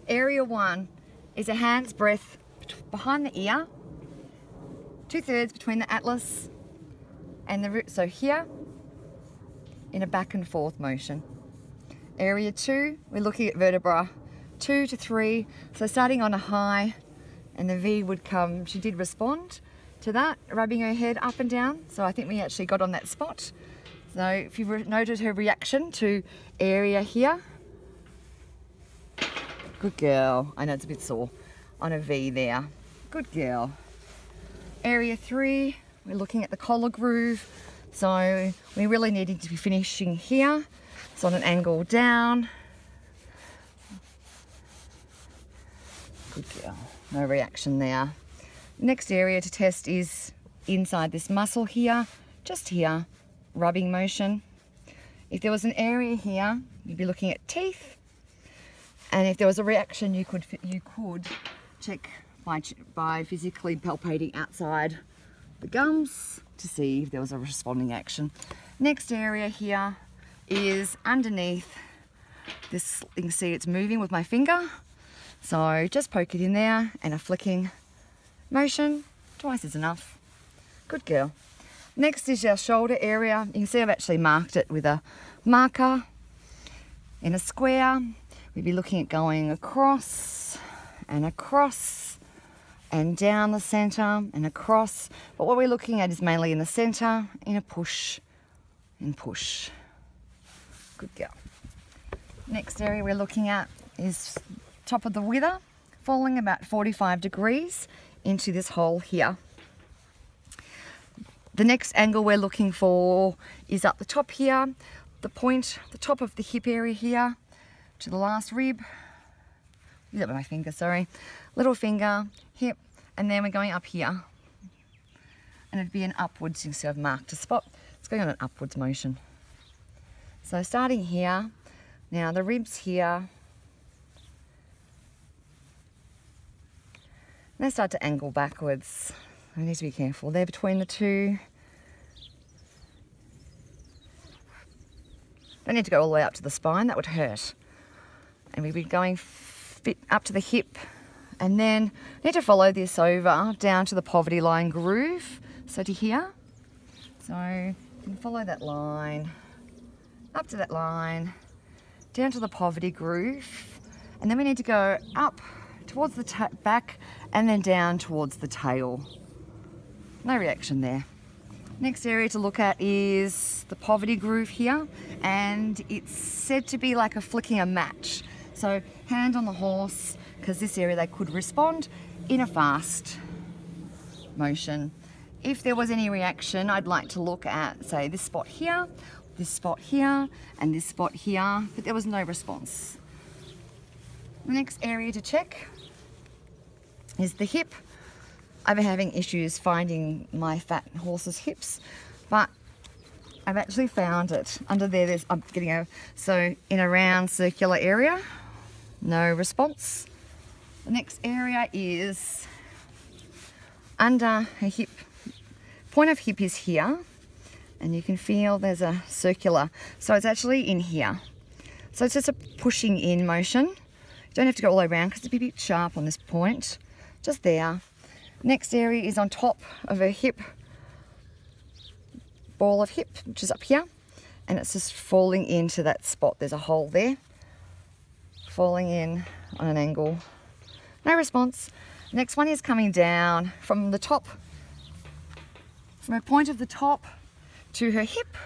Area 1 is a hand's breadth behind the ear, 2/3 between the atlas and the root. So here, in a back and forth motion. Area 2, we're looking at vertebra 2 to 3. So starting on a high, and the V would come. She did respond to that, rubbing her head up and down. So I think we actually got on that spot. So if you've noted her reaction to area here, good girl. I know it's a bit sore on a V there. Good girl. Area 3, we're looking at the collar groove. So we really needed to be finishing here. It's on an angle down. Good girl. No reaction there. Next area to test is inside this muscle here, just here, rubbing motion. If there was an area here, you'd be looking at teeth. And if there was a reaction, you could check by physically palpating outside the gums to see if there was a responding action. Next area here is underneath this. You can see it's moving with my finger. So just poke it in there and a flicking motion. Twice is enough. Good girl. Next is our shoulder area. You can see I've actually marked it with a marker in a square. We'd be looking at going across and down the center and across. But what we're looking at is mainly in the center, in a push and push. Good girl. Next area we're looking at is top of the wither, falling about 45 degrees into this hole here. The next angle we're looking for is up the top here, the point, the top of the hip area here to the last rib. Use that with my finger, sorry. Little finger, hip, and then we're going up here. And it'd be an upwards, you can see I've marked a spot. It's going on an upwards motion. So starting here, now the ribs here, they start to angle backwards. I need to be careful. They're between the two. Don't need to go all the way up to the spine, that would hurt. And we'd be going fit up to the hip. And then need to follow this over down to the poverty line groove. So to here. So you can follow that line, up to that line, down to the poverty groove. And then we need to go up towards the back and then down towards the tail. No reaction there. Next area to look at is the poverty groove here, and it's said to be like a flicking a match. So hand on the horse, because this area they could respond in a fast motion. If there was any reaction, I'd like to look at, say, this spot here, and this spot here, but there was no response. The next area to check is the hip. I've been having issues finding my fat horse's hips, but I've actually found it. Under there, I'm getting so in a round circular area, no response. The next area is under her hip. Point of hip is here, and you can feel there's a circular, so it's actually in here. So it's just a pushing in motion. You don't have to go all the way around because it'd be a bit sharp on this point. Just there. Next area is on top of her hip, ball of hip, which is up here, and it's just falling into that spot. There's a hole there, falling in on an angle. No response. Next one is coming down from the top, from a point of the top to her hip,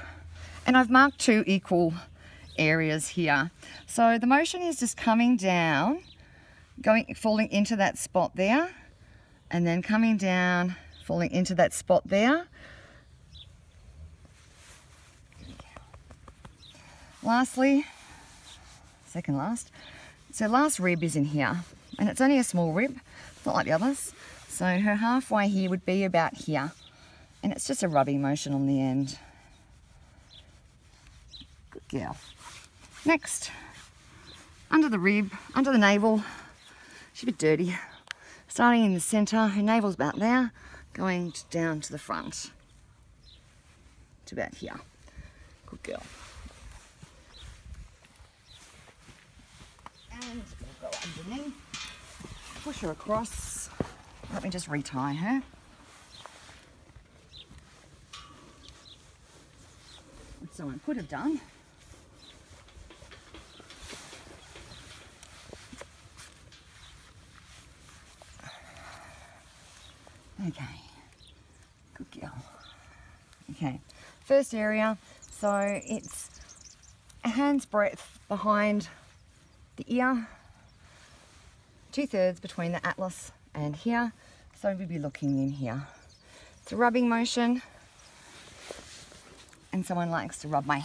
and I've marked 2 equal areas here. So the motion is just coming down, falling into that spot there, and then coming down, falling into that spot there. Lastly, second last, so last rib is in here, and it's only a small rib, it's not like the others. So her halfway here would be about here, and it's just a rubbing motion on the end. Good girl. Next, under the rib, under the navel, she's a bit dirty. Starting in the centre, her navel's about there, going down to the front, to about here. Good girl. And we'll go underneath. Then push her across. Let me just retie her. Which someone could have done. Okay, good girl. Okay, first area, so it's a hand's breadth behind the ear, 2/3 between the atlas and here, so we'll be looking in here. It's a rubbing motion, and someone likes to rub me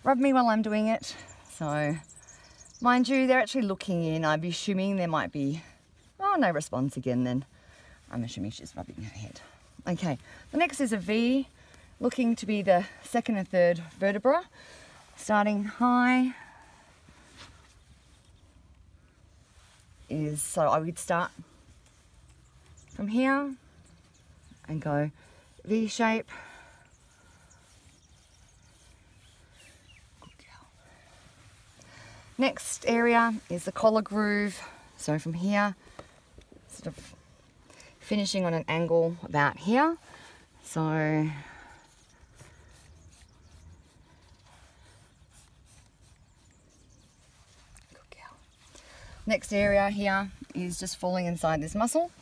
while I'm doing it. So, mind you, they're actually looking in. I'd be assuming there might be, oh, no response again then. I'm assuming she's rubbing her head. Okay, the next is a V, looking to be the second and third vertebra. Starting high is, so I would start from here and go V shape. Good girl. Next area is the collar groove. So from here, sort of finishing on an angle about here. So good girl. Next area here is just falling inside this muscle.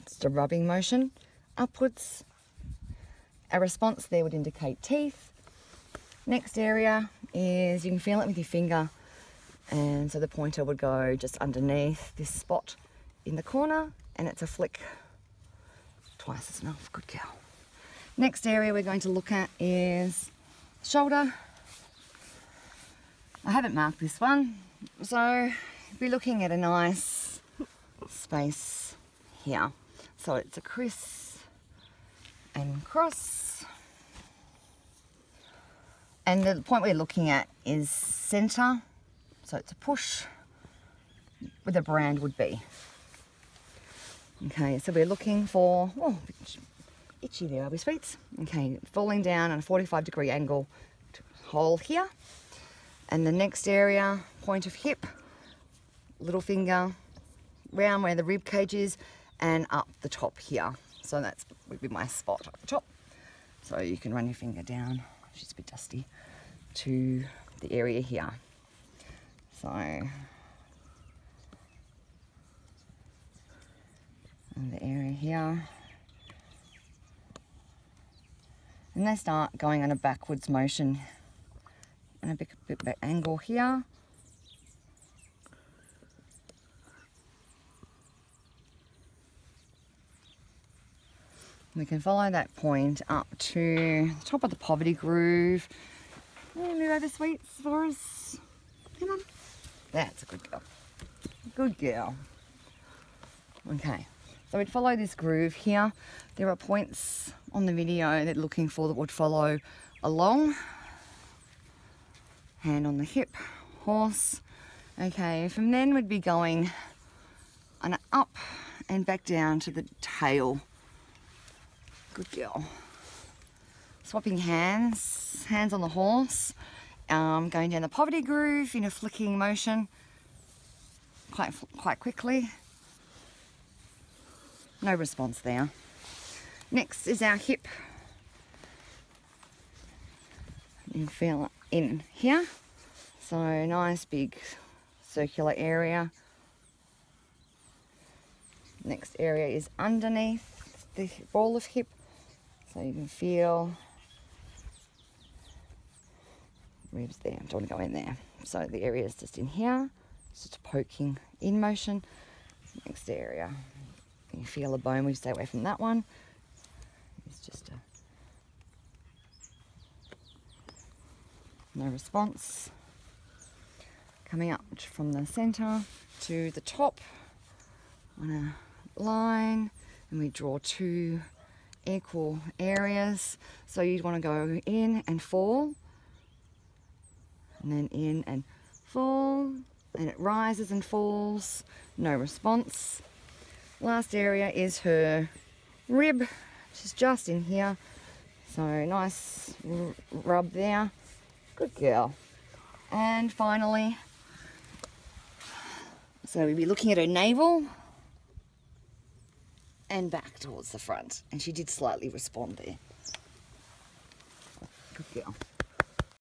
Just a rubbing motion upwards. A response there would indicate teeth. Next area is, you can feel it with your finger, and so the pointer would go just underneath this spot in the corner, and it's a flick. Twice is enough. Good girl. Next area we're going to look at is shoulder. I haven't marked this one, so we're looking at a nice space here. So it's a criss and cross, and the point we're looking at is center, so it's a push where the brand would be. Okay, so we're looking for, oh, itchy there, are we, sweets? Okay, falling down on a 45-degree angle to hole here. And the next area, point of hip, little finger, round where the rib cage is, and up the top here. So that's would be my spot up the top. So you can run your finger down, she's a bit dusty, to the area here. So, and the area here, and they start going on a backwards motion and a bit of angle here. We can follow that point up to the top of the poverty groove. Move over, sweets, for us. Come on. That's a good girl. Good girl. Okay. So we'd follow this groove here. There are points on the video that looking for that would follow along. Hand on the hip, horse. Okay, from then we'd be going on up and back down to the tail. Good girl. Swapping hands, hands on the horse, going down the poverty groove in a flicking motion quite quickly. No response there. Next is our hip. You can feel it in here. So nice big circular area. Next area is underneath the ball of hip. So you can feel ribs there. Don't want to go in there. So the area is just in here. It's just a poking in motion. Next area. You feel a bone, we stay away from that one. It's just no response. Coming up from the center to the top on a line, and we draw two equal areas. So you'd want to go in and fall, and then in and fall, and it rises and falls. No response. Last area is her rib, which is just in here. So nice rub there. Good girl. And finally, So we'd be looking at her navel and back towards the front. And she did slightly respond there. Good girl.